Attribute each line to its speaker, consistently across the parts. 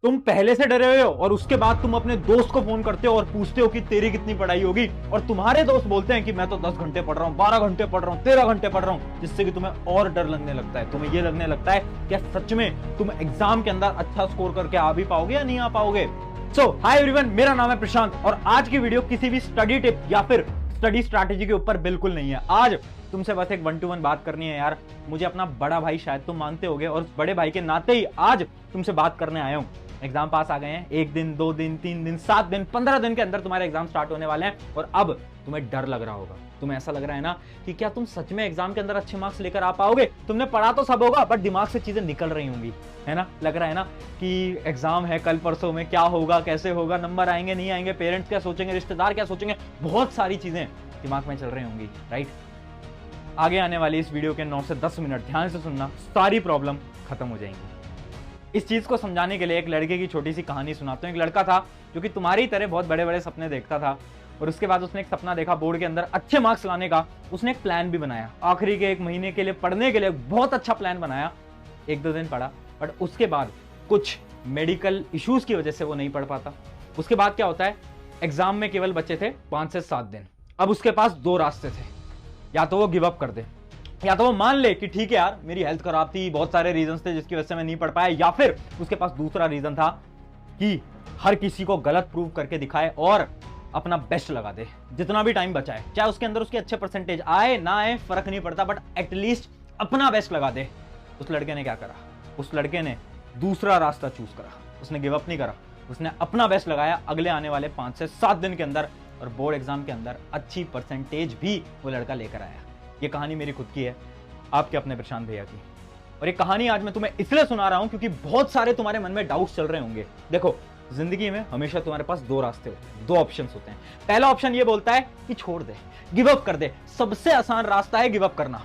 Speaker 1: तुम पहले से डरे हुए हो और उसके बाद तुम अपने दोस्त को फोन करते हो और पूछते हो कि तेरी कितनी पढ़ाई होगी, और तुम्हारे दोस्त बोलते हैं कि मैं तो 10 घंटे पढ़ रहा हूँ, 12 घंटे पढ़ रहा हूँ, 13 घंटे पढ़ रहा हूँ, जिससे कि तुम्हें और डर लगने लगता है। तुम्हें यह लगने लगता है कि सच में तुम एग्जाम के अंदर अच्छा स्कोर करके आ भी पाओगे या नहीं आ पाओगे। सो हाय एवरीवन, मेरा नाम है प्रशांत और आज की वीडियो किसी भी स्टडी टिप या फिर स्टडी स्ट्रैटेजी के ऊपर बिल्कुल नहीं है। आज तुमसे बस एक 1-to-1 बात करनी है यार। मुझे अपना बड़ा भाई शायद तुम मानते होगे और उस बड़े भाई के नाते ही आज तुमसे बात करने आया हूं। एग्जाम पास आ गए हैं, 1 दिन 2 दिन 3 दिन 7 दिन 15 दिन के अंदर तुम्हारे एग्जाम स्टार्ट होने वाले हैं और अब तुम्हें डर लग रहा होगा। तुम्हें ऐसा लग रहा है ना कि क्या तुम सच में एग्जाम के अंदर अच्छे मार्क्स लेकर आ पाओगे। तुमने पढ़ा तो सब होगा बट दिमाग से चीजें निकल रही होंगी, है ना। लग रहा है ना कि एग्जाम है कल परसों में, क्या होगा, कैसे होगा, नंबर आएंगे नहीं आएंगे, पेरेंट्स क्या सोचेंगे, रिश्तेदार क्या सोचेंगे, बहुत सारी चीजें दिमाग में चल रही होंगी, राइट। आगे आने वाली इस वीडियो के 9 से 10 मिनट ध्यान से सुनना, सारी प्रॉब्लम खत्म हो जाएंगी। इस चीज को समझाने के लिए एक लड़के की छोटी सी कहानी सुनाता हूं। एक लड़का था जो कि तुम्हारी तरह बहुत बड़े बड़े सपने देखता था और उसके बाद उसने एक सपना देखा बोर्ड के अंदर अच्छे मार्क्स लाने का। उसने एक प्लान भी बनाया, आखिरी के 1 महीने के लिए पढ़ने के लिए बहुत अच्छा प्लान बनाया। 1-2 दिन पढ़ा बट उसके बाद कुछ मेडिकल इश्यूज की वजह से वो नहीं पढ़ पाता। उसके बाद क्या होता है, एग्जाम में केवल बचे थे 5 से 7 दिन। अब उसके पास 2 रास्ते थे, या तो वो गिव अप कर दे या तो वो मान ले कि ठीक है यार मेरी हेल्थ खराब थी, बहुत सारे रीजंस थे जिसकी वजह से मैं नहीं पढ़ पाया, या फिर उसके पास दूसरा रीजन था कि हर किसी को गलत प्रूव करके दिखाए और अपना बेस्ट लगा दे जितना भी टाइम बचा है, चाहे उसके अंदर उसके अच्छे परसेंटेज आए ना आए फर्क नहीं पड़ता, बट एटलीस्ट अपना बेस्ट लगा दे। उस लड़के ने क्या करा, उस लड़के ने दूसरा रास्ता चूज करा। उसने गिव अप नहीं करा, उसने अपना बेस्ट लगाया अगले आने वाले 5 से 7 दिन के अंदर और बोर्ड एग्जाम के अंदर अच्छी परसेंटेज भी वो लड़का लेकर आया। ये कहानी मेरी खुद की है, आपके अपने प्रशांत भैया की। और ये कहानी आज मैं तुम्हें इसलिए सुना रहा हूं क्योंकि बहुत सारे तुम्हारे मन में डाउट्स चल रहे होंगे। देखो, जिंदगी में हमेशा तुम्हारे पास 2 रास्ते होते हैं, 2 ऑप्शंस होते हैं। पहला ऑप्शन ये बोलता है कि छोड़ दे, गिव अप कर दे। सबसे आसान रास्ता है गिव अप करना।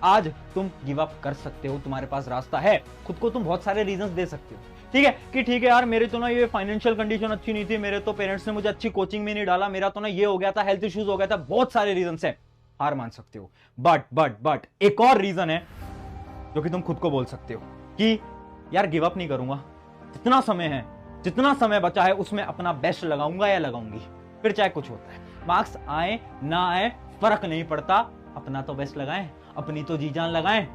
Speaker 1: आज तुम गिव अप कर सकते हो, तुम्हारे पास रास्ता है। खुद को तुम बहुत सारे रीजंस दे सकते हो, ठीक है कि ठीक है यार मेरे तो ना ये फाइनेंशियल कंडीशन अच्छी नहीं थी, मेरे तो पेरेंट्स ने मुझे अच्छी कोचिंग में नहीं डाला, मेरा तो ना ये हो गया था, हेल्थ इश्यूज हो गया था, बहुत सारे रीजंस है, हार मान सकते हो। बट एक और रीजन है जो कि तुम खुद को बोल सकते हो कि यार गिव अप नहीं करूंगा, जितना समय है, जितना समय बचा है उसमें अपना बेस्ट लगाऊंगा या लगाऊंगी, फिर चाहे कुछ होता है, मार्क्स आए ना आए फर्क नहीं पड़ता, अपना तो बेस्ट लगाएं, अपनी तो जी जान लगाएं।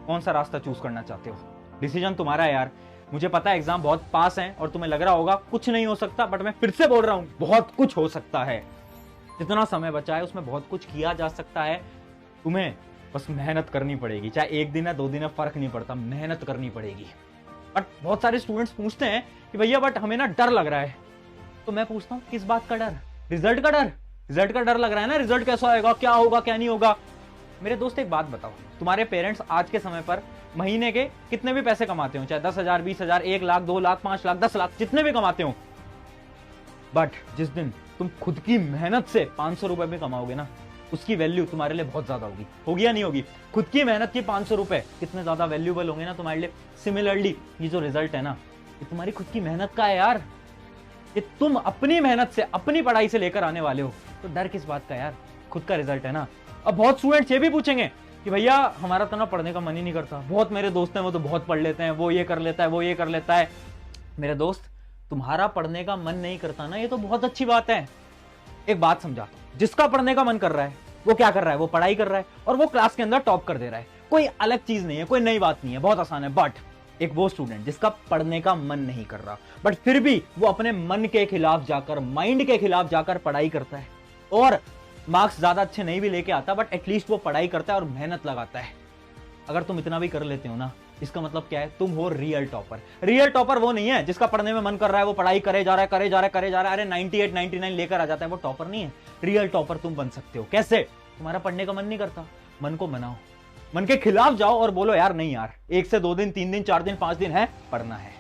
Speaker 1: कौन सा रास्ता चूज करना चाहते हो, डिसीजन तुम्हारा है यार। मुझे पता है एग्जाम बहुत पास है और तुम्हें लग रहा होगा कुछ नहीं हो सकता, बट मैं फिर से बोल रहा हूं बहुत कुछ हो सकता है। जितना समय बचा है उसमें बहुत कुछ किया जा सकता है। तुम्हें बस मेहनत करनी पड़ेगी, चाहे 1 दिन है 2 दिन है फर्क नहीं पड़ता, मेहनत करनी पड़ेगी। बट बहुत सारे स्टूडेंट्स पूछते हैं कि भैया बट हमें ना डर लग रहा है। तो मैं पूछता हूं किस बात का डर, रिजल्ट का डर। रिजल्ट का डर लग रहा है ना, रिजल्ट कैसा आएगा, क्या होगा क्या नहीं होगा। मेरे दोस्त एक बात बताओ, तुम्हारे पेरेंट्स आज के समय पर महीने के कितने भी पैसे कमाते हो, चाहे 10,000 20,000 1 लाख 2 लाख 5 लाख 10 लाख जितने भी कमाते हो, बट जिस दिन तुम खुद की मेहनत से 500 रुपए भी कमाओगे ना, उसकी वैल्यू तुम्हारे लिए बहुत ज्यादा होगी या नहीं होगी। खुद की मेहनत की 500 रुपए कितने ज्यादा वैल्यूबल होंगे ना तुम्हारे लिए। सिमिलरली ये जो रिजल्ट है ना, ये तुम्हारी खुद की मेहनत का है यार, ये तुम अपनी मेहनत से अपनी पढ़ाई से लेकर आने वाले हो, तो डर किस बात का यार, खुद का रिजल्ट है ना। अब बहुत स्टूडेंट्स ये भी पूछेंगे कि भैया हमारा तो ना पढ़ने का मन ही नहीं करता, बहुत मेरे दोस्त हैं वो तो बहुत पढ़ लेते हैं, वो ये कर लेता है वो ये कर लेता है। मेरे दोस्त, तुम्हारा पढ़ने का मन नहीं करता ना, ये तो बहुत अच्छी बात है। एक बात समझा, जिसका पढ़ने का मन कर रहा है वो क्या कर रहा है, वो पढ़ाई कर रहा है और वो क्लास के अंदर टॉप कर दे रहा है। कोई अलग चीज नहीं है, कोई नई बात नहीं है, बहुत आसान है। बट एक वो स्टूडेंट जिसका पढ़ने का मन नहीं कर रहा बट फिर भी वो अपने मन के खिलाफ जाकर, माइंड के खिलाफ जाकर पढ़ाई करता है और मार्क्स ज्यादा अच्छे नहीं भी लेके आता, बट एटलीस्ट वो पढ़ाई करता है और मेहनत लगाता है। अगर तुम इतना भी कर लेते हो ना, इसका मतलब क्या है, तुम हो रियल टॉपर। रियल टॉपर वो नहीं है जिसका पढ़ने में मन कर रहा है, वो पढ़ाई करे जा रहा है करे जा रहा है करे जा रहा है, अरे 98 99 लेकर आ जाता है, वो टॉपर नहीं है। रियल टॉपर तुम बन सकते हो। कैसे? तुम्हारा पढ़ने का मन नहीं करता, मन को मनाओ, मन के खिलाफ जाओ और बोलो यार नहीं यार, 1 से 2 दिन 3 दिन 4 दिन 5 दिन है, पढ़ना है,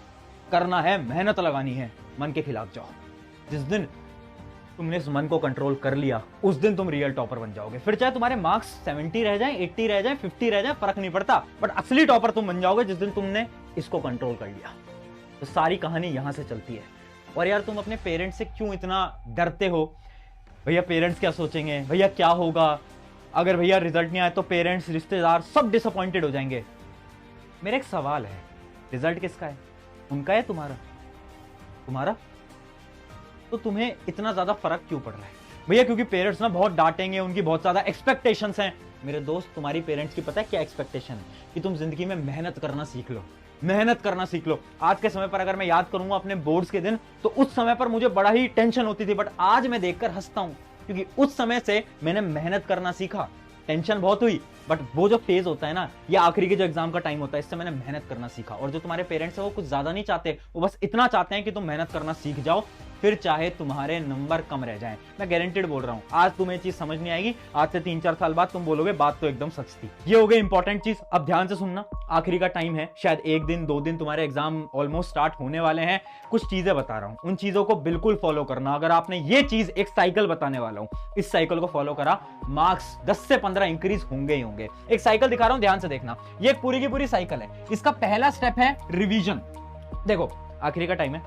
Speaker 1: करना है, मेहनत लगानी है, मन के खिलाफ जाओ। जिस दिन तुमने इस मन को कंट्रोल कर लिया उस दिन तुम रियल टॉपर बन जाओगे। फिर चाहे तुम्हारे मार्क्स 70 रह जाए, 80 रह जाए, 50 रह जाए, फर्क नहीं पड़ता, बट असली टॉपर तुम बन जाओगे जिस दिन तुमने इसको कंट्रोल कर लिया। तो सारी कहानी यहां से चलती है। और यार तुम अपने पेरेंट्स से क्यों इतना डरते हो, भैया पेरेंट्स क्या सोचेंगे, भैया क्या होगा, अगर भैया रिजल्ट नहीं आया तो पेरेंट्स रिश्तेदार सब डिसअपॉइंटेड हो जाएंगे। मेरा एक सवाल है, रिजल्ट किसका है, उनका है तुम्हारा? तुम्हारा? तो तुम्हें इतना ज्यादा फर्क क्यों पड़ रहा है भैया? क्योंकि पेरेंट्स ना बहुत डांटेंगे, उनकी बहुत ज्यादा एक्सपेक्टेशंस हैं। मेरे दोस्त, तुम्हारी पेरेंट्स की पता है क्या एक्सपेक्टेशन है? कि तुम जिंदगी में मेहनत करना सीख लो, मेहनत करना सीख लो। आज के समय पर अगर मैं याद करूंगा अपने बोर्ड्स के दिन, तो उस समय पर मुझे बड़ा ही टेंशन होती थी, बट आज मैं देखकर हंसता हूं, क्योंकि उस समय से मैंने मेहनत करना सीखा। टेंशन बहुत हुई, बट वो जो फेज होता है ना, ये आखिरी के जो एग्जाम का टाइम होता है, इससे मैंने मेहनत करना सीखा। और जो तुम्हारे पेरेंट्स है वो कुछ ज्यादा नहीं चाहते, वो बस इतना चाहते हैं कि तुम मेहनत करना सीख जाओ, फिर चाहे तुम्हारे नंबर कम रह जाएं। मैं गारंटेड बोल रहा हूं, आज तुम्हें चीज समझ नहीं आएगी, आज से 3-4 साल बाद तुम बोलोगे बात तो एकदम सच थी। ये हो गई इंपॉर्टेंट चीज। अब ध्यान से सुनना, आखिरी का टाइम है, शायद 1 दिन 2 दिन तुम्हारे एग्जाम ऑलमोस्ट स्टार्ट होने वाले हैं। कुछ चीजें बता रहा हूं, उन चीजों को बिल्कुल फॉलो करना। अगर आपने ये चीज, एक साइकिल बताने वाला हूं, इस साइकिल को फॉलो करा, मार्क्स 10 से 15 इंक्रीज होंगे ही होंगे। एक साइकिल दिखा रहा हूं, ध्यान से देखना। ये एक पूरी की पूरी साइकिल है। इसका पहला स्टेप है रिवीजन। देखो आखिरी का टाइम है,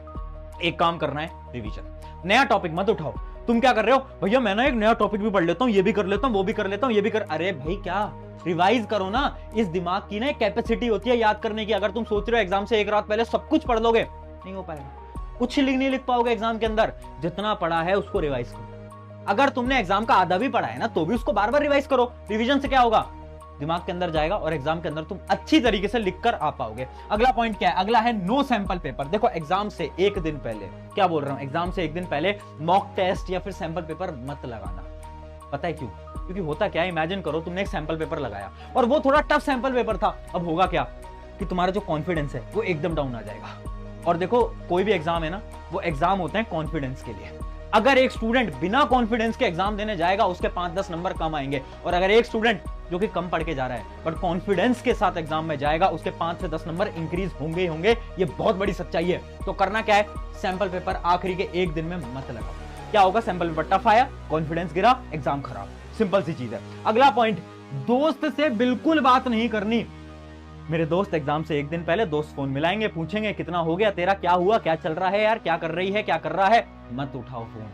Speaker 1: एक काम करना है, रिवीजन। नया टॉपिक मत उठाओ। तुम क्या कर रहे हो? भैया मैं ना एक नया टॉपिक भी पढ़ लेता हूं, ये भी कर लेता हूं, वो भी कर लेता हूं, ये भी कर। अरे भाई क्या, रिवाइज करो ना। इस दिमाग की ना कैपेसिटी होती है याद करने की। अगर तुम सोच रहे हो एग्जाम से एक रात पहले सब कुछ पढ़ लोगे, नहीं हो पाएगा। कुछ नहीं लिख पाओगे एग्जाम के अंदर। जितना पढ़ा है उसको रिवाइज करो। अगर तुमने एग्जाम का आधा भी पढ़ा है ना, तो भी उसको बार बार रिवाइज करो। रिवीजन से क्या होगा? दिमाग के अंदर जाएगा और एग्जाम के अंदर तुम अच्छी तरीके से लिखकर आ पाओगे। अगला पॉइंट क्या है? अगला है नो सैंपल पेपर। देखो एग्जाम से 1 दिन पहले, क्या बोल रहा हूं, एग्जाम से 1 दिन पहले मॉक टेस्ट या फिर सैंपल पेपर मत लगाना। पता है क्यों? क्योंकि होता क्या है, इमेजिन करो तुमने एक सैंपल पेपर लगाया और वो थोड़ा टफ सैंपल पेपर था। अब होगा क्या कि तुम्हारा जो कॉन्फिडेंस है वो एकदम डाउन आ जाएगा। और देखो कोई भी एग्जाम है ना, वो एग्जाम होते हैं कॉन्फिडेंस के लिए। अगर एक स्टूडेंट बिना कॉन्फिडेंस के एग्जाम देने जाएगा, उसके 5-10 नंबर कम आएंगे। और अगर एक स्टूडेंट जो कि कम पढ़ के जा रहा है बट कॉन्फिडेंस के साथ एग्जाम में जाएगा, उसके 5 से 10 नंबर इंक्रीज होंगे ही होंगे। ये बहुत बड़ी सच्चाई है। तो करना क्या है? सैंपल पेपर आखिरी के 1 दिन में मत लगाओ। क्या होगा? सैंपल पेपर टफ आया, कॉन्फिडेंस गिरा, एग्जाम खराब। सिंपल सी चीज है। अगला पॉइंट, दोस्त से बिल्कुल बात नहीं करनी। मेरे दोस्त एग्जाम से 1 दिन पहले दोस्त फोन मिलाएंगे, पूछेंगे कितना हो गया तेरा, क्या हुआ, क्या चल रहा है यार, क्या कर रही है, क्या कर रहा है। मत उठाओ फोन।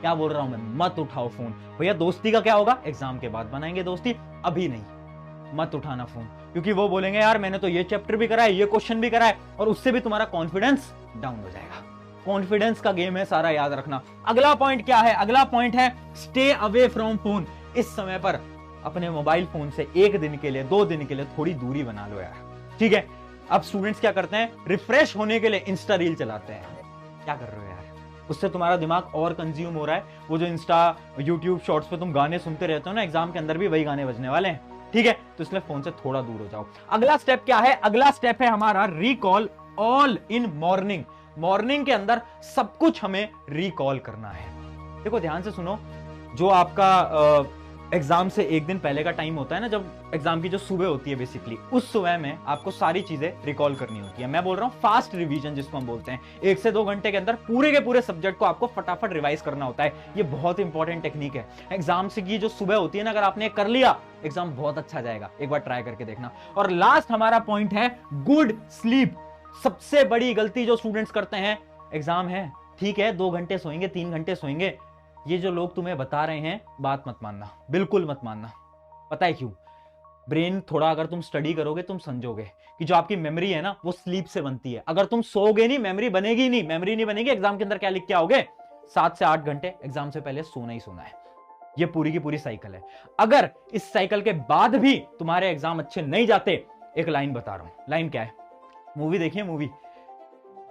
Speaker 1: क्या बोल रहा हूं मैं? मत उठाओ फोन। भैया दोस्ती का क्या होगा? एग्जाम के बाद बनाएंगे दोस्ती, अभी नहीं। मत उठाना फोन, क्योंकि वो बोलेंगे यार मैंने तो ये चैप्टर भी करा है, ये क्वेश्चन भी करा है, और उससे भी तुम्हारा कॉन्फिडेंस डाउन हो जाएगा। कॉन्फिडेंस का गेम है सारा, याद रखना। अगला पॉइंट क्या है? अगला पॉइंट है स्टे अवे फ्रॉम फोन। इस समय पर अपने मोबाइल फोन से 1 दिन के लिए, 2 दिन के लिए थोड़ी दूरी बना लो यार, ठीक है? अब स्टूडेंट्स क्या करते हैं? रिफ्रेश होने के लिए इंस्टा रील चलाते हैं। क्या कर रहे हो यार? उससे तुम्हारा दिमाग और कंज्यूम हो रहा है। वो जो इंस्टा यूट्यूब शॉर्ट्स पे तुम गाने सुनते रहते हो ना, एग्जाम के अंदर भी वही गाने बजने वाले हैं, ठीक है? तो इसलिए फोन से थोड़ा दूर हो जाओ। अगला स्टेप क्या है? अगला स्टेप है हमारा recall all in morning. Morning के अंदर सब कुछ हमें रिकॉल करना है। देखो ध्यान से सुनो, जो आपका एग्जाम से 1 दिन पहले का टाइम होता है ना, जब एग्जाम की जो सुबह होती है बेसिकली, उस सुबह में आपको सारी चीजें रिकॉल करनी होती है। मैं बोल रहा हूं फास्ट रिवीजन जिसको हम बोलते हैं। 1 से 2 घंटे के अंदर पूरे के पूरे सब्जेक्ट को आपको फटाफट रिवाइज करना होता है। ये बहुत इंपॉर्टेंट टेक्निक है। एग्जाम से की जो सुबह होती है ना, अगर आपने कर लिया, एग्जाम बहुत अच्छा जाएगा। एक बार ट्राई करके देखना। और लास्ट हमारा पॉइंट है गुड स्लीप। सबसे बड़ी गलती जो स्टूडेंट्स करते हैं, एग्जाम है ठीक है 2 घंटे सोएंगे, 3 घंटे सोएंगे, ये जो लोग तुम्हें बता रहे हैं बात मत मानना, बिल्कुल मत मानना। पता है क्यों? ब्रेन थोड़ा अगर तुम स्टडी करोगे, तुम समझोगे कि जो आपकी मेमोरी है ना, वो स्लीप से बनती है। अगर तुम सोओगे नहीं, मेमोरी बनेगी नहीं। मेमोरी नहीं बनेगी, एग्जाम के अंदर क्या लिख के आओगे? 7 से 8 घंटे एग्जाम से पहले सोना ही सोना है। ये पूरी की पूरी साइकिल है। अगर इस साइकिल के बाद भी तुम्हारे एग्जाम अच्छे नहीं जाते, एक लाइन बता रहा हूं। लाइन क्या है? मूवी देखिए,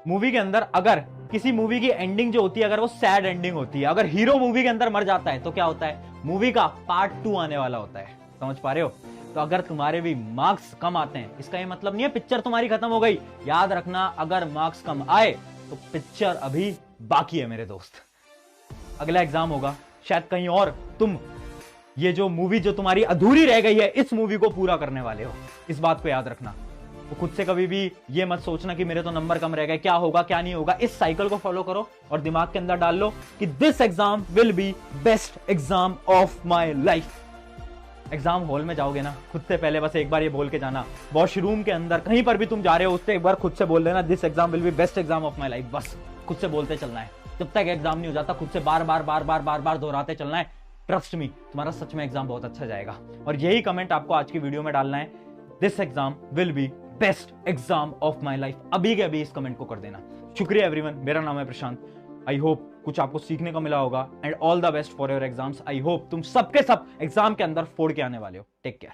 Speaker 1: मूवी के अंदर अगर किसी मूवी की एंडिंग जो होती है, अगर वो सैड एंडिंग होती है, अगर हीरो मूवी के अंदर मर जाता है, तो क्या होता है? मूवी का पार्ट 2 आने वाला होता है। समझ पा रहे हो? तो अगर तुम्हारे भी मार्क्स कम आते हैं, इसका ये मतलब नहीं है पिक्चर तुम्हारी खत्म हो गई। याद रखना, अगर मार्क्स कम आए तो पिक्चर अभी बाकी है मेरे दोस्त। अगला एग्जाम होगा शायद कहीं और, तुम ये जो मूवी जो तुम्हारी अधूरी रह गई है, इस मूवी को पूरा करने वाले हो। इस बात को याद रखना। तो खुद से कभी भी ये मत सोचना कि मेरे तो नंबर कम रह गए, क्या होगा क्या नहीं होगा। इस साइकिल को फॉलो करो और दिमाग के अंदर डाल लो कि this exam will be best exam of my life. Exam hall में जाओगे ना, खुद से पहले बस एक बार ये बोल के जाना। वॉशरूम के अंदर कहीं पर भी तुम जा रहे हो, उससे एक बार खुद से बोल लेना this exam will be best exam of my life. बस खुद से बोलते चलना है। जब तक एग्जाम नहीं हो जाता, खुद से बार बार दोहराते चलना है। ट्रस्ट मी, तुम्हारा सच में एग्जाम बहुत अच्छा जाएगा। और यही कमेंट आपको आज की वीडियो में डालना है, this exam will be best exam of my life. अभी के अभी इस कमेंट को कर देना। शुक्रिया एवरीवन, मेरा नाम है प्रशांत। आई होप कुछ आपको सीखने को मिला होगा and all the best for your exams. I hope तुम सबके सब एग्जाम के अंदर फोड़ के आने वाले हो। Take care.